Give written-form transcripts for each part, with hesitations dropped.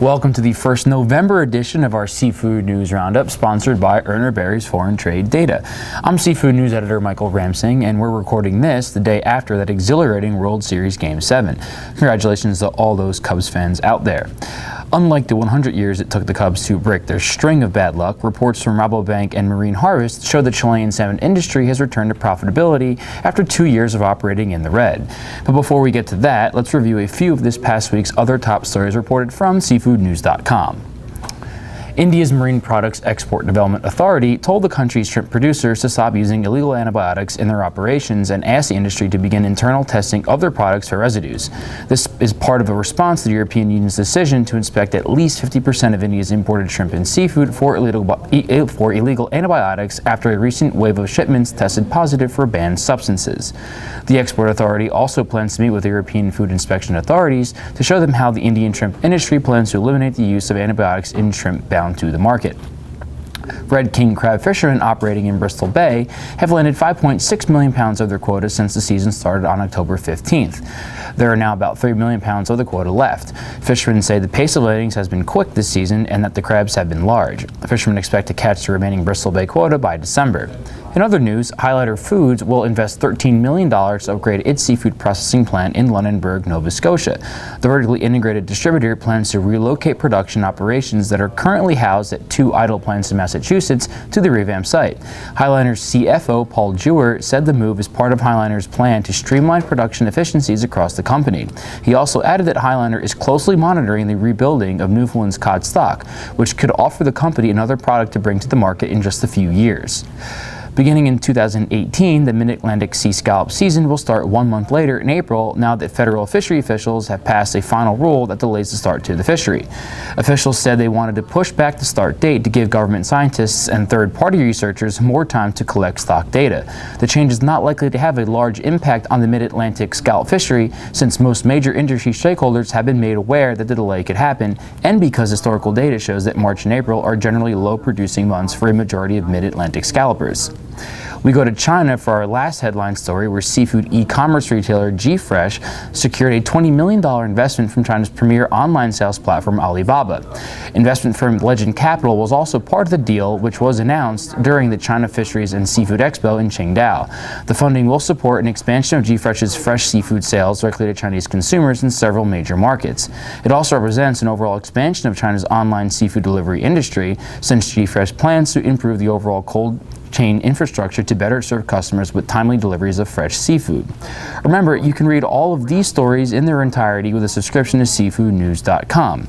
Welcome to the first November edition of our Seafood News Roundup, sponsored by Urner Barry's Foreign Trade Data. I'm Seafood News Editor Michael Ramsing, and we're recording this the day after that exhilarating World Series Game 7. Congratulations to all those Cubs fans out there. Unlike the 100 years it took the Cubs to break their string of bad luck, reports from Rabobank and Marine Harvest show the Chilean salmon industry has returned to profitability after 2 years of operating in the red. But before we get to that, let's review a few of this past week's other top stories reported from seafoodnews.com. India's Marine Products Export Development Authority told the country's shrimp producers to stop using illegal antibiotics in their operations and asked the industry to begin internal testing of their products for residues. This is part of a response to the European Union's decision to inspect at least 50% of India's imported shrimp and seafood for illegal antibiotics after a recent wave of shipments tested positive for banned substances. The Export Authority also plans to meet with the European Food Inspection authorities to show them how the Indian shrimp industry plans to eliminate the use of antibiotics in shrimp bound to the market. Red king crab fishermen operating in Bristol Bay have landed 5.6 million pounds of their quota since the season started on October 15th. There are now about 3 million pounds of the quota left. Fishermen say the pace of landings has been quick this season and that the crabs have been large. The fishermen expect to catch the remaining Bristol Bay quota by December. In other news, Liner Foods will invest $13 million to upgrade its seafood processing plant in Lunenburg, Nova Scotia. The vertically integrated distributor plans to relocate production operations that are currently housed at 2 idle plants in Massachusetts to the revamped site. Liner's CFO Paul Jewer said the move is part of Liner's plan to streamline production efficiencies across the company. He also added that Liner is closely monitoring the rebuilding of Newfoundland's cod stock, which could offer the company another product to bring to the market in just a few years. Beginning in 2018, the Mid-Atlantic sea scallop season will start 1 month later in April, now that federal fishery officials have passed a final rule that delays the start to the fishery. Officials said they wanted to push back the start date to give government scientists and third-party researchers more time to collect stock data. The change is not likely to have a large impact on the Mid-Atlantic scallop fishery, since most major industry stakeholders have been made aware that the delay could happen, and because historical data shows that March and April are generally low-producing months for a majority of Mid-Atlantic scallopers. We go to China for our last headline story, where seafood e-commerce retailer G-Fresh secured a $20 million investment from China's premier online sales platform Alibaba. Investment firm Legend Capital was also part of the deal, which was announced during the China Fisheries and Seafood Expo in Qingdao. The funding will support an expansion of G-Fresh's fresh seafood sales directly to Chinese consumers in several major markets. It also represents an overall expansion of China's online seafood delivery industry, since G-Fresh plans to improve the overall cold chain infrastructure to better serve customers with timely deliveries of fresh seafood. Remember, you can read all of these stories in their entirety with a subscription to seafoodnews.com.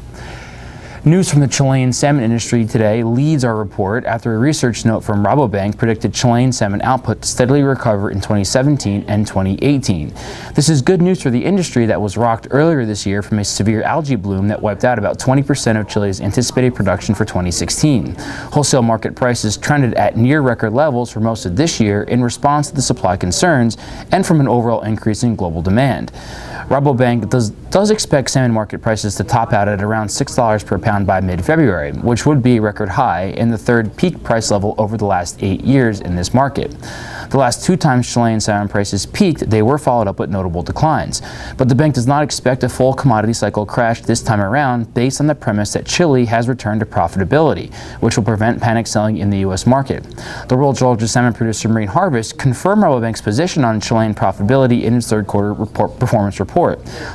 News from the Chilean salmon industry today leads our report after a research note from Rabobank predicted Chilean salmon output to steadily recover in 2017 and 2018. This is good news for the industry that was rocked earlier this year from a severe algae bloom that wiped out about 20% of Chile's anticipated production for 2016. Wholesale market prices trended at near record levels for most of this year in response to the supply concerns and from an overall increase in global demand. Rabobank does expect salmon market prices to top out at around $6 per pound by mid-February, which would be a record high and the third peak price level over the last 8 years in this market. The last 2 times Chilean salmon prices peaked, they were followed up with notable declines. But the bank does not expect a full commodity cycle crash this time around, based on the premise that Chile has returned to profitability, which will prevent panic selling in the U.S. market. The world's largest salmon producer, Marine Harvest, confirmed Rabobank's position on Chilean profitability in its third quarter performance report.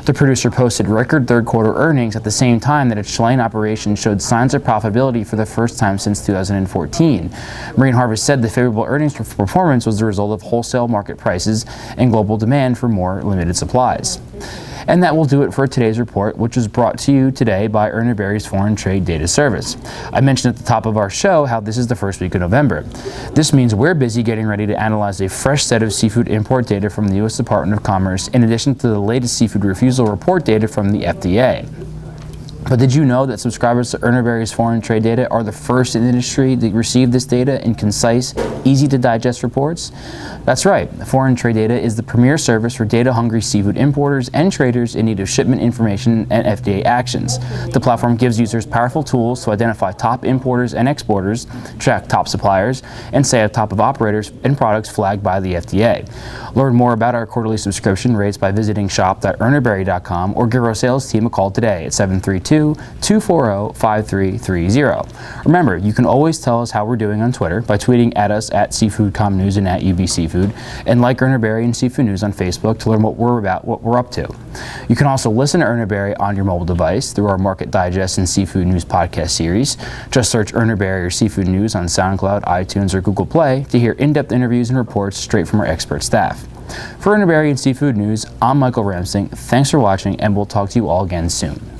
The producer posted record third quarter earnings at the same time that its Chilean operation showed signs of profitability for the first time since 2014. Marine Harvest said the favorable earnings performance was the result of wholesale market prices and global demand for more limited supplies. And that will do it for today's report, which was brought to you today by Urner Barry's Foreign Trade Data Service. I mentioned at the top of our show how this is the first week of November. This means we're busy getting ready to analyze a fresh set of seafood import data from the U.S. Department of Commerce, in addition to the latest seafood refusal report data from the FDA. But did you know that subscribers to Urner Barry's Foreign Trade Data are the first in the industry to receive this data in concise, easy-to-digest reports? That's right. Foreign Trade Data is the premier service for data-hungry seafood importers and traders in need of shipment information and FDA actions. The platform gives users powerful tools to identify top importers and exporters, track top suppliers, and stay on top of operators and products flagged by the FDA. Learn more about our quarterly subscription rates by visiting shop.urnerberry.com or give our sales team a call today at 732 612-240-5330. Remember, you can always tell us how we're doing on Twitter by tweeting at us at SeafoodComNews and at UBSeafood, and like Urner Barry and Seafood News on Facebook to learn what we're up to. You can also listen to Urner Barry on your mobile device through our Market Digest and Seafood News podcast series. Just search Urner Barry or Seafood News on SoundCloud, iTunes, or Google Play to hear in-depth interviews and reports straight from our expert staff. For Urner Barry and Seafood News, I'm Michael Ramsing. Thanks for watching, and we'll talk to you all again soon.